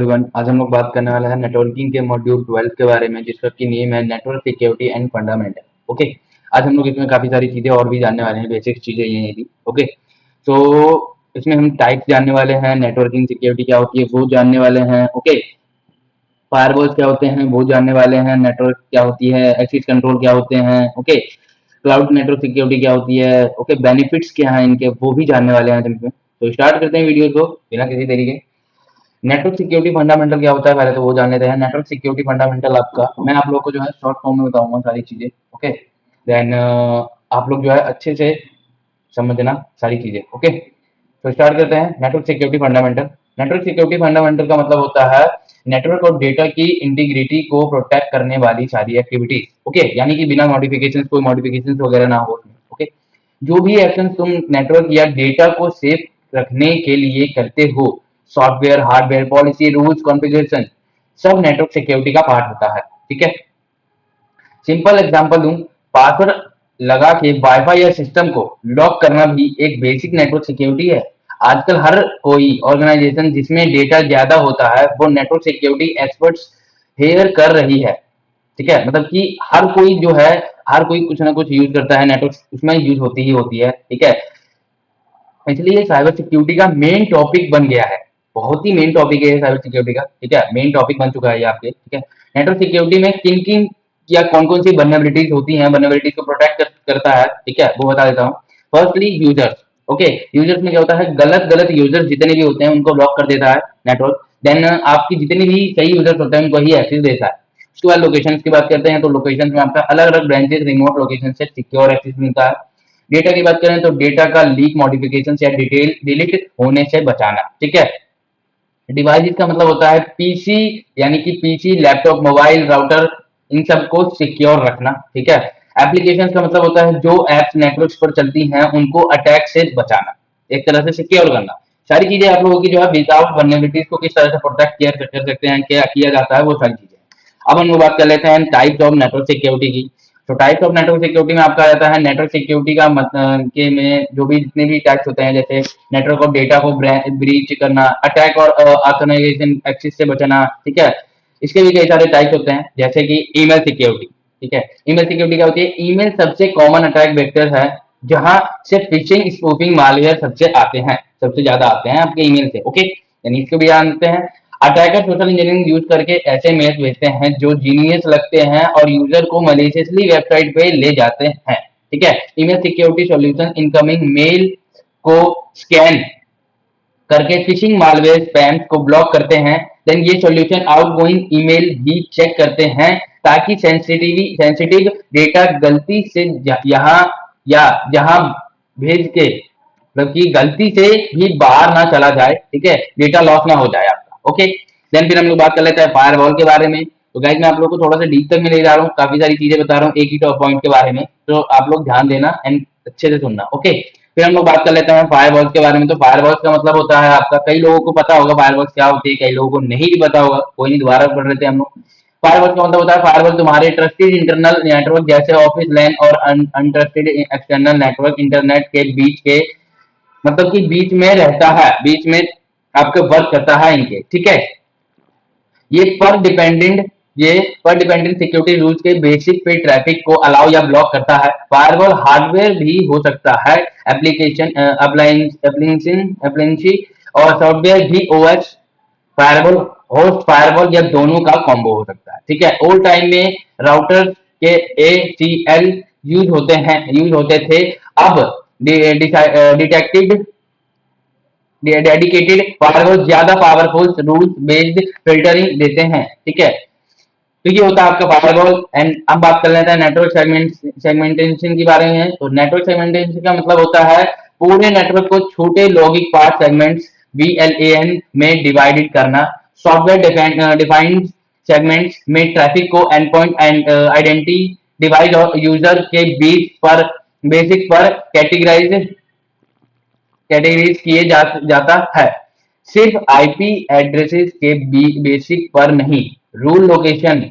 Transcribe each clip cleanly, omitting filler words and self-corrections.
Everyone, आज हम लोग बात करने वाले हैं नेटवर्किंग के मॉड्यूल 12 के बारे में, जिसका की नेम है network security and fundamental. Okay, आज हम लोग इसमें काफी सारी चीजें और भी जानने वाले हैं, बेसिक चीजें ये हैं। ओके, तो इसमें हम टाइप्स जानने वाले हैं, नेटवर्किंग सिक्योरिटी क्या होती है वो जानने वाले हैं। ओके, फायरवॉल्स क्या होते हैं वो जानने वाले हैं, नेटवर्क क्या होती है, एक्सेस कंट्रोल क्या होते हैं। ओके, क्लाउड नेटवर्क सिक्योरिटी क्या होती है। ओके, बेनिफिट्स क्या हैं इनके वो भी जानने वाले हैं जिनमें। तो स्टार्ट करते हैं वीडियो को बिना किसी देरी के। नेटवर्क सिक्योरिटी फंडामेंटल क्या होता है पहले तो वो जान लेते हैं। नेटवर्क सिक्योरिटी फंडामेंटल आपका, मैं आप लोग को जो है शॉर्ट फॉर्म में बताऊंगा सारी चीजें। ओके, देन आप लोग जो है अच्छे से समझना सारी चीजें। ओके, तो स्टार्ट करते हैं। Network security fundamental. Network security fundamental का मतलब होता है नेटवर्क और डेटा की इंटीग्रिटी को प्रोटेक्ट करने वाली सारी एक्टिविटीज। ओके, यानी कि बिना मॉडिफिकेशन, कोई मॉडिफिकेशन वगैरह ना हो। ओके, जो भी एक्शन तुम नेटवर्क या डेटा को सेफ रखने के लिए करते हो, software, hardware, policy, rules, configuration, सब नेटवर्क सिक्योरिटी का पार्ट होता है। ठीक है, सिंपल एग्जांपल दूं, पासवर्ड लगा के वाईफाई या सिस्टम को लॉक करना भी एक बेसिक नेटवर्क सिक्योरिटी है। आजकल हर कोई ऑर्गेनाइजेशन जिसमें डेटा ज्यादा होता है वो नेटवर्क सिक्योरिटी एक्सपर्ट्स हेयर कर रही है। ठीक है, मतलब कि हर कोई जो है, हर कोई कुछ ना कुछ यूज करता है, नेटवर्क उसमें यूज होती ही होती है। ठीक है, इसलिए साइबर सिक्योरिटी का मेन टॉपिक बन गया है। बहुत ही मेन टॉपिक है साइबर सिक्योरिटी का। ठीक है, मेन टॉपिक बन चुका है ये आपके। ठीक है, नेटवर्क सिक्योरिटी में किन किन या कौन कौन सी वल्नरेबिलिटीज होती हैं, वल्नरेबिलिटीज को प्रोटेक्ट करता है। ठीक है, वो बता देता हूँ। Firstly users. ओके, यूजर्स में क्या होता है, गलत गलत यूजर्स जितने भी होते हैं उनको ब्लॉक कर देता है नेटवर्क। देन आपकी जितने भी सही यूजर्स होते हैं उनको ही एक्सेस देता है। उसके बाद लोकेशन की बात करते हैं, तो लोकेशन में आपका अलग अलग ब्रांचेस, रिमोट लोकेशन से सिक्योर एक्सेस मिलता है। डेटा की बात करें तो डेटा का लीक, मॉडिफिकेशन या डिटेल डिलीट होने से बचाना। ठीक है, डिवाइस का मतलब होता है पीसी, यानी कि पीसी, लैपटॉप, मोबाइल, राउटर, इन सबको सिक्योर रखना। ठीक है, एप्लीकेशन का मतलब होता है जो एप्स नेटवर्क पर चलती हैं उनको अटैक से बचाना, एक तरह से सिक्योर करना। सारी चीजें आप लोगों की जो है विदाउट वल्नरेबिलिटीज को किस तरह से प्रोटेक्ट कर सकते हैं, क्या किया जाता है, वो सारी चीजें। अब हम लोग बात कर लेते हैं टाइप्स ऑफ नेटवर्क सिक्योरिटी की। तो टाइप्स ऑफ नेटवर्क सिक्योरिटी में आपका रहता है नेटवर्क सिक्योरिटी का मतलब के में जो भी जितने भी टाइप्स होते हैं, जैसे नेटवर्क और डेटा को ब्रीच करना, अटैक और ऑथेंटिकेशन एक्सेस से बचना। ठीक है, इसके भी कई सारे टाइप्स होते हैं, जैसे कि ईमेल सिक्योरिटी। ठीक है, ईमेल सिक्योरिटी क्या होती है, ईमेल सबसे कॉमन अटैक वेक्टर है जहां से फिशिंग, स्पूफिंग, मालवेयर सबसे आते हैं, सबसे ज्यादा आते हैं आपके ईमेल से। ओके, यानी इसको भी जानते हैं। अटैकर सोशल इंजीनियरिंग यूज करके ऐसे मेल्स भेजते हैं जो जीनियस लगते हैं और यूजर को मलिशियसली वेबसाइट पे ले जाते हैं। ठीक है, email security solution incoming mail को स्कैन करके फिशिंग, मालवेयर, स्पैम को ब्लॉक करते हैं। देन ये सॉल्यूशन आउटगोइंग ईमेल भी चेक करते हैं ताकि सेंसिटिव डेटा गलती से यहाँ या जहां भेज के, मतलब कि गलती से भी बाहर ना चला जाए। ठीक है, डेटा लॉस ना हो जाए आपका। ओके, देन फिर हम लोग बात कर लेते हैं फायरवॉल के बारे में। तो गाइज मैं आप लोग को थोड़ा सा डीप तक में ले जा रहा हूँ, काफी सारी चीजें बता रहा हूँ एक ही टॉप पॉइंट के बारे में, तो आप लोग ध्यान देना एंड अच्छे से सुनना। ओके, फिर हम लोग बात कर लेते हैं फायरवॉल के बारे में। तो फायरवॉल का मतलब होता है आपका, कई लोगों को पता होगा फायरवॉल क्या होती है, कई लोगों को नहीं भी पता होगा, कोई नहीं, दोबारा पढ़ लेते हैं हम लोग। फायरवॉल का मतलब होता है, फायरवॉल तुम्हारे ट्रस्टेड इंटरनल नेटवर्क जैसे ऑफिस लैन और अनट्रस्टेड एक्सटर्नल नेटवर्क इंटरनेट के बीच के, मतलब कि बीच में रहता है, बीच में आपके वर्क करता है इनके। ठीक है, ये पर डिपेंडेंट सिक्योरिटी रूल्स के बेसिक पे ट्रैफिक को अलाउ या ब्लॉक करता है। फायरवॉल हार्डवेयर भी हो सकता है, एप्लीकेशन एप्लायंस और सॉफ्टवेयर भी ओएस, फायरवॉल, होस्ट फायरवॉल, या दोनों का कॉम्बो हो सकता है। ठीक है, ओल्ड टाइम में राउटर के ACL यूज होते थे, अब डिटेक्टेड डेडिकेटेड फायरवॉल ज्यादा पावरफुल रूल्स बेस्ड फिल्टरिंग देते हैं। ठीक है, तो ये होता है आपका फायरवॉल। एंड अब बात कर लेते हैं नेटवर्क सेगमेंटेशन के बारे में। तो नेटवर्क सेगमेंटेशन का मतलब होता है पूरे नेटवर्क को छोटे लॉजिक पार्ट सेगमेंट्स, VLAN में डिवाइडेड करना। सॉफ्टवेयर डिफाइंड सेगमेंट्स में ट्रैफिक को एंडपॉइंट एंड आइडेंटिटी, डिवाइस और यूजर के बीच पर बेसिक पर कैटेगरीज किए जाता है, सिर्फ आईपी एड्रेसेस के बेसिक पर नहीं, रूल लोकेशन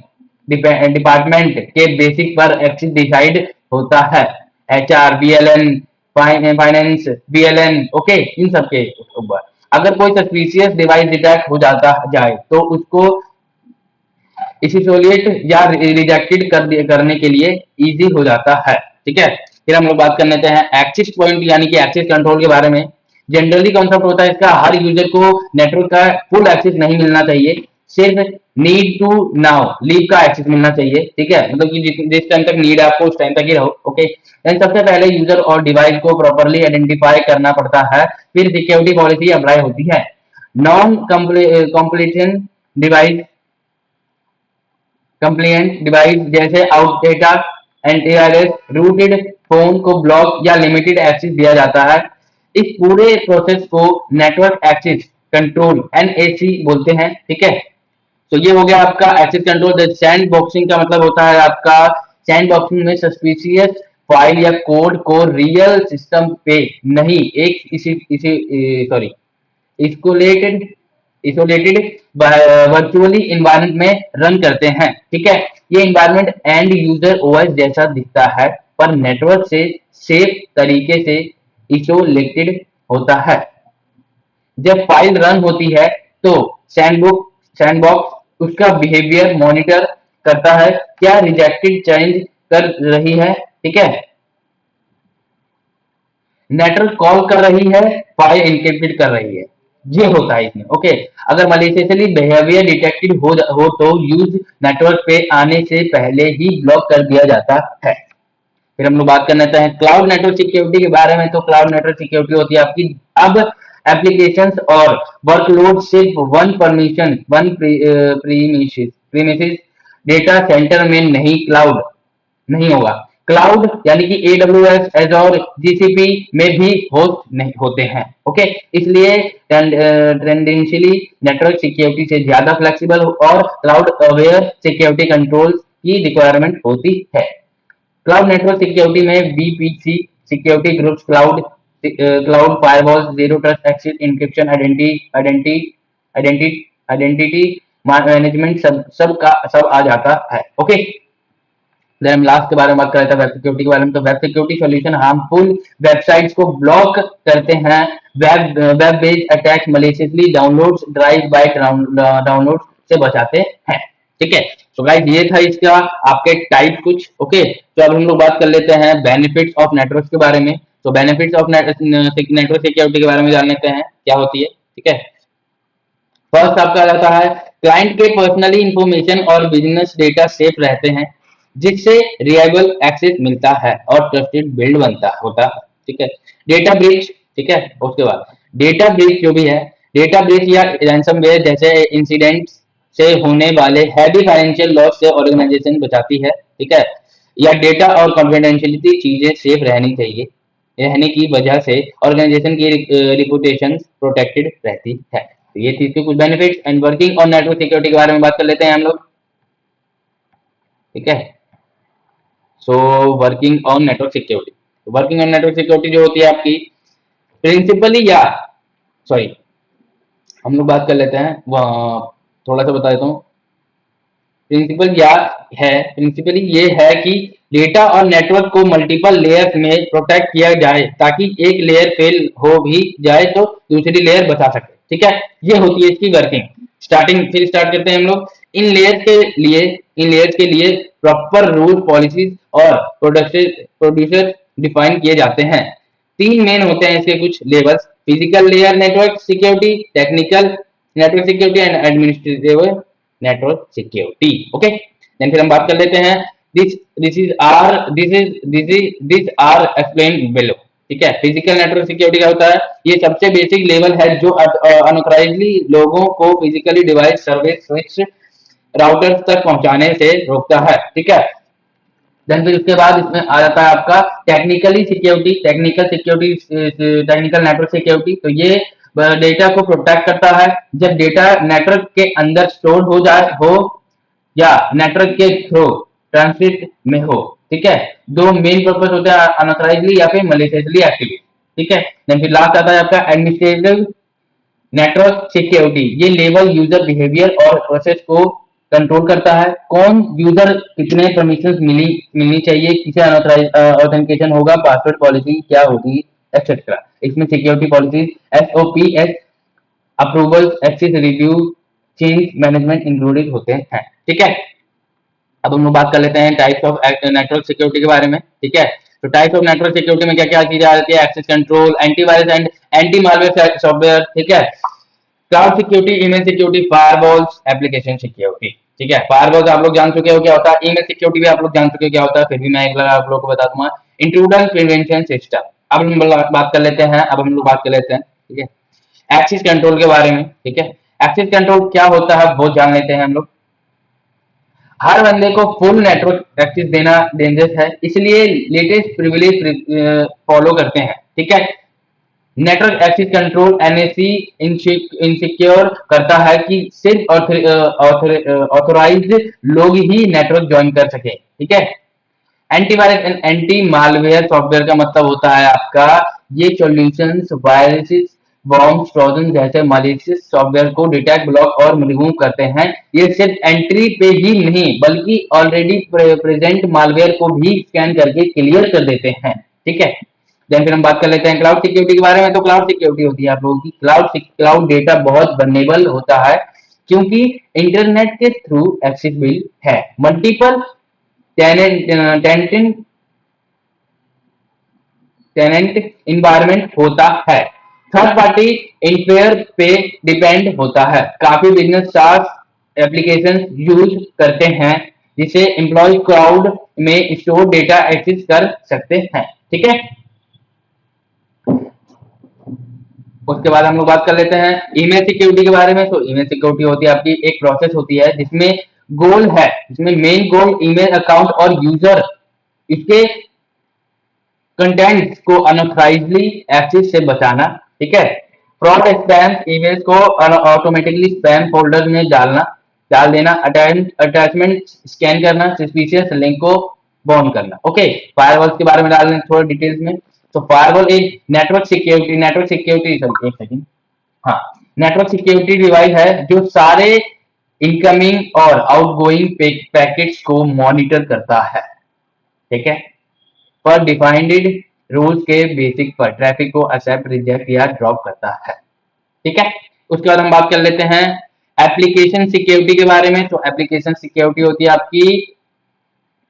डिपार्टमेंट के बेसिक पर एक्सेस डिसाइड होता है, HR, BLN, finance, BLN। Okay, इन सब के ऊपर। अगर कोई सस्पिशियस डिवाइस डिटेक्ट हो जाता जाए तो उसको इसोलेट या रिजेक्टेड करने के लिए इजी हो जाता है। ठीक है, फिर हम लोग बात कर लेते हैं एक्सेस पॉइंट यानी कि एक्सेस कंट्रोल के बारे में। जनरली कॉन्सेप्ट होता है इसका, हर यूजर को नेटवर्क का फुल एक्सेस नहीं मिलना चाहिए, सिर्फ नीड टू नाउ लीव का एक्सेस मिलना चाहिए। ठीक है, मतलब कि जिस टाइम तक नीड है आपको उस टाइम तक ही रहो। ओके, देन सबसे पहले यूजर और डिवाइस को प्रॉपर्ली आइडेंटिफाई करना पड़ता है, फिर सिक्योरिटी पॉलिसी अप्लाई होती है। Non completion device complaint device जैसे आउटडेटा एंटीवायरस रूटेड फोन को ब्लॉक या लिमिटेड एक्सेस दिया जाता है। इस पूरे प्रोसेस को नेटवर्क एक्सेस कंट्रोल एनएसी बोलते हैं। ठीक है, तो ये हो गया आपका एक्सेस कंट्रोल। सैंड बॉक्सिंग का मतलब होता है आपका, सैंड बॉक्सिंग में सस्पिशियस फाइल या कोड को रियल सिस्टम पे नहीं, एक इसी इसी सॉरी इसोलेटेड इसोलेटेड वर्चुअली इन्वायरमेंट में रन करते हैं। ठीक है, ये इन्वायरमेंट एंड यूजर ओएस जैसा दिखता है पर नेटवर्क से सेफ तरीके से इसोलेटेड होता है। जब फाइल रन होती है तो सैंडबॉक्स उसका बिहेवियर मॉनिटर करता है, क्या रिजेक्टेड चेंज कर रही है। ठीक है, नेटवर्क कॉल कर रही है, फाइल इंक्रिप्टेड कर रही है, ये होता है इसमें। ओके, अगर मलिशियसली बिहेवियर डिटेक्टेड हो तो यूज नेटवर्क पे आने से पहले ही ब्लॉक कर दिया जाता है। फिर हम लोग बात करना चाहते हैं क्लाउड नेटवर्क सिक्योरिटी के बारे में। तो क्लाउड नेटवर्क सिक्योरिटी होती है आपकी, अब एप्लीकेशंस और वर्कलोड सिर्फ वन प्रीमिसेस डेटा सेंटर में नहीं क्लाउड नहीं होगा। क्लाउड यानी कि AWS एजोर जीसीपी में भी होस्ट नहीं होते हैं। ओके, इसलिए टेंडेंशियली नेटवर्क सिक्योरिटी से ज्यादा फ्लेक्सिबल और क्लाउड अवेयर सिक्योरिटी कंट्रोल की रिक्वायरमेंट होती है। क्लाउड नेटवर्क सिक्योरिटी में VPC security groups, cloud firewall, zero trust access encryption, identity management सब आ जाता है। ओके, देन हम लास्ट के बारे में बात कर रहे थे वेब सिक्योरिटी के बारे में। तो web security solution harmful websites को ब्लॉक करते हैं, web based attack maliciously downloads, drive by download से बचाते हैं। ठीक है, तो गाइस ये था इसका आपके टाइप कुछ। ओके, तो अब हम लोग बात कर लेते हैं बेनिफिट्स ऑफ नेटवर्क के बारे में। तो बेनिफिट्स ऑफ नेटवर्क सिक्योरिटी के बारे में जान लेते हैं क्या होती है। ठीक है, फर्स्ट आपका रहता है क्लाइंट के पर्सनली इंफॉर्मेशन और बिजनेस डेटा सेफ रहते हैं, जिससे रिलायबल एक्सेस मिलता है और ट्रस्टेड बिल्ड बनता होता है। ठीक है, डेटा ब्रीच। ठीक है, उसके बाद डेटा ब्रीच जो भी है, डेटा ब्रीच या रैंसमवेयर जैसे इंसिडेंट से होने वाले हैवी फाइनेंशियल लॉस से ऑर्गेनाइजेशन बचाती है। ठीक है, या डेटा और कॉन्फिडेंशियलिटी चीजें सेफ रहनी चाहिए, रहने की वजह से ऑर्गेनाइजेशन की रिपुटेशन प्रोटेक्टेड रहती है। तो ये चीज के कुछ benefits. And working on network security के बारे में बात कर लेते हैं हम लोग। ठीक है, so working on network security, working on network security जो होती है आपकी प्रिंसिपली या सॉरी हम लोग बात कर लेते हैं थोड़ा सा बता देता हूँ। प्रिंसिपल क्या है, प्रिंसिपली ये है कि डेटा और नेटवर्क को मल्टीपल लेयर्स में प्रोटेक्ट किया जाए, ताकि एक लेयर फेल हो भी जाए तो दूसरी लेयर बचा सके। ठीक है, ये होती है इसकी वर्किंग। फिर स्टार्ट करते हैं हम लोग। इन लेयर्स के लिए प्रॉपर रूल, पॉलिसीज और प्रोड्यूसर डिफाइन किए जाते हैं। तीन मेन होते हैं इसके कुछ levels: physical layer network security, technical network security and administrative network security. Okay, then फिर हम बात कर लेते हैं दिस आर एक्सप्लेन बिलो। ठीक है, फिजिकल नेटवर्क सिक्योरिटी क्या होता है, ये सबसे बेसिक लेवल है जो अनऑथराइज्डली लोगों को physically device, service, switch, routers तक पहुंचाने से रोकता है। ठीक है, देन फिर उसके बाद इसमें आ जाता है आपका टेक्निकल नेटवर्क सिक्योरिटी। तो ये डेटा को प्रोटेक्ट करता है जब डेटा नेटवर्क के अंदर स्टोर हो जाए हो या नेटवर्क के थ्रू ट्रांसमिट में हो। ठीक है, दो मेन पर्पस होते हैं, अनऑथराइज्डली या फिर मलिशियसली एक्टिविटी। ठीक है, देन फिर लास्ट आता है आपका एडमिनिस्ट्रेटिव नेटवर्क सिक्योरिटी। ये लेवल यूजर बिहेवियर और प्रोसेस को कंट्रोल करता है, कौन यूजर कितने परमिशन मिलनी चाहिए, किसे ऑथेंटिकेशन होगा, पासवर्ड पॉलिसी क्या होगी, एक्सेट्रा। इसमें security policy SOPs approval, access review, change management included होते हैं। ठीक है, अब हम लोग बात कर लेते हैं टाइप्स ऑफ नेटवर्क सिक्योरिटी के बारे में। ठीक है, तो टाइप्स ऑफ नेटवर्क सिक्योरिटी में क्या क्या चीजें आ जाती है? Access control, antivirus and anti malware software. ठीक है, cloud security, email security, firewalls, application security. ठीक है, फायरवॉल्स आप लोग जान चुके हो क्या होता है, ईमेल सिक्योरिटी भी आप लोग जान चुके हो क्या होता है, फिर भी मैं एक बार आप लोगों को बता दूंगा। Intruder prevention system. अब हम लोग बात कर लेते हैं, ठीक है, एक्सेस कंट्रोल के बारे में। ठीक है, एक्सेस कंट्रोल क्या होता है वो जान लेते हैं हम लोग। हर बंदे को फुल नेटवर्क एक्सेस देना डेंजरस है, इसलिए लेटेस्ट प्रिविलेज फॉलो करते हैं। ठीक है, network access control NAC insecure करता है कि सिर्फ ऑथोराइज्ड लोग ही नेटवर्क ज्वाइन कर सके। ठीक है, antivirus and anti malware software का मतलब होता है आपका ये सॉल्यूशंस वायरसेस, बॉम्ब्स, ट्रोजन जैसे मालिशियस सॉफ्टवेयर को डिटेक्ट, ब्लॉक और रिमूव करते हैं। ये सिर्फ एंट्री पे ही नहीं बल्कि ऑलरेडी प्रेजेंट मालवेयर को भी स्कैन करके क्लियर कर देते हैं। ठीक है, देन फिर हम बात कर लेते हैं क्लाउड सिक्योरिटी के बारे में। तो क्लाउड सिक्योरिटी होती है आप लोगों की, क्लाउड डेटा बहुत वल्नरेबल होता है क्योंकि इंटरनेट के थ्रू एक्सेसिबल है। मल्टीपल टेनेंट टेनेंट इन्वायरमेंट होता है। थर्ड पार्टी इंफेयर पे डिपेंड होता है। काफी बिजनेस सास एप्लीकेशन यूज करते हैं जिसे एम्प्लॉय क्लाउड में स्टोर डेटा एक्सेस कर सकते हैं। ठीक है, उसके बाद हम लोग बात कर लेते हैं ईमेल सिक्योरिटी के बारे में। तो ईमेल सिक्योरिटी होती है आपकी एक प्रोसेस होती है जिसमें गोल है, जिसमें मेन गोल ईमेल अकाउंट और यूजर इसके कंटेंट्स को अनऑथराइजली एक्सेस से बचाना। ठीक है, फ्रॉड स्पैम ईमेल्स को ऑटोमेटिकली स्पैम फोल्डर में डाल देना, अटैचमेंट स्कैन करना, सस्पिशियस लिंक को बाउंड करना। ओके, फायरवॉल्स के बारे में डाल दें थोड़ा डिटेल्स में। तो फायरवॉल एक नेटवर्क सिक्योरिटी एक सेकंड, हाँ, नेटवर्क सिक्योरिटी डिवाइस है जो सारे इनकमिंग और आउटगोइंग पैकेट्स को मॉनिटर करता है। ठीक है, पर डिफाइंड रूल्स के बेसिक पर ट्रैफिक को एक्सेप्ट, रिजेक्ट या ड्रॉप करता है। ठीक है, उसके बाद हम बात कर लेते हैं एप्लीकेशन सिक्योरिटी के बारे में। तो एप्लीकेशन सिक्योरिटी होती है आपकी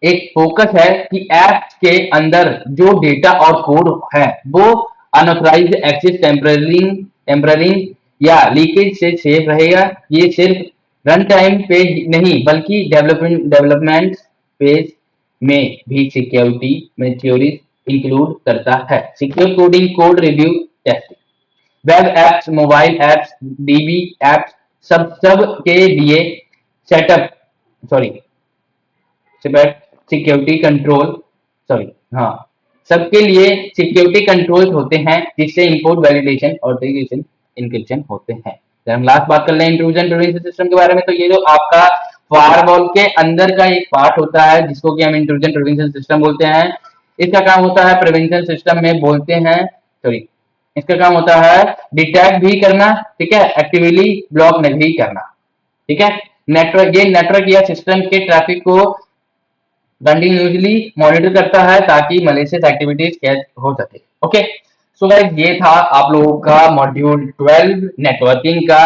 एक फोकस है कि ऐप के अंदर जो डेटा और कोड है वो अनऑथराइज्ड एक्सेस, टेम्पररिंग या लीकेज से सेफ रहेगा। ये सिर्फ रन टाइम पे नहीं बल्कि डेवलपमेंट फेज में भी सिक्योरिटी मेच्योरिटी इंक्लूड करता है। Secure coding, code review, testing, web apps, mobile apps, dB apps, सब के लिए सेटअप सॉरी सिक्योरिटी कंट्रोल हाँ, सबके लिए सिक्योरिटी कंट्रोल्स होते हैं जिससे इंपोर्ट, वैलिडेशन, ऑथेंटिकेशन, इंक्रिप्शन होते हैं। तो हम लास्ट बात कर लें इंट्रूजन प्रिवेंशन सिस्टम के बारे में। तो ये जो आपका फायरवॉल के अंदर का एक पार्ट होता है जिसको कि हम इंट्रूजन प्रिवेंशन सिस्टम बोलते हैं। इसका काम होता है प्रिवेंशन सिस्टम में बोलते हैं सॉरी इसका काम होता है डिटेक्ट भी करना, ठीक है, एक्टिवली ब्लॉक नहीं करना। ठीक है, नेटवर्क या सिस्टम के ट्रैफिक को कंटिन्यूसली मॉनिटर करता है ताकि मलेशियस एक्टिविटीज कैच हो सके। ओके, सो गाइस ये था आप लोगों का मॉड्यूल 12 नेटवर्किंग का।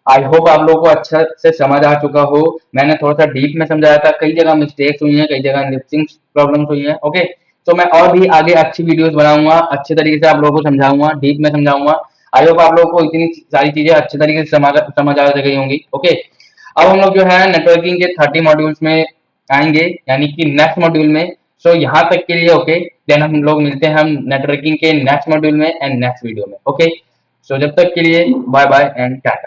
आई होप आप लोगों को अच्छा से समझ आ चुका हो। मैंने थोड़ा सा डीप में समझाया था, कई जगह मिस्टेक्स हुई हैं, कई जगह लिपसिंग प्रॉब्लम्स हुई हैं। ओके, तो मैं और भी आगे अच्छी वीडियोस बनाऊंगा, अच्छे तरीके से आप लोगों को समझाऊंगा, डीप में समझाऊंगा। आई होप आप लोगों को इतनी सारी चीजें अच्छे तरीके से समझ आ गई होंगी। ओके, अब हम लोग जो है नेटवर्किंग के 30 मॉड्यूल्स में आएंगे, यानी कि नेक्स्ट मॉड्यूल में। सो यहाँ तक के लिए ओके, देन हम लोग मिलते हैं हम नेटवर्किंग के नेक्स्ट मॉड्यूल में एंड नेक्स्ट वीडियो में। ओके, सो जब तक के लिए बाय बाय एंड टाटा।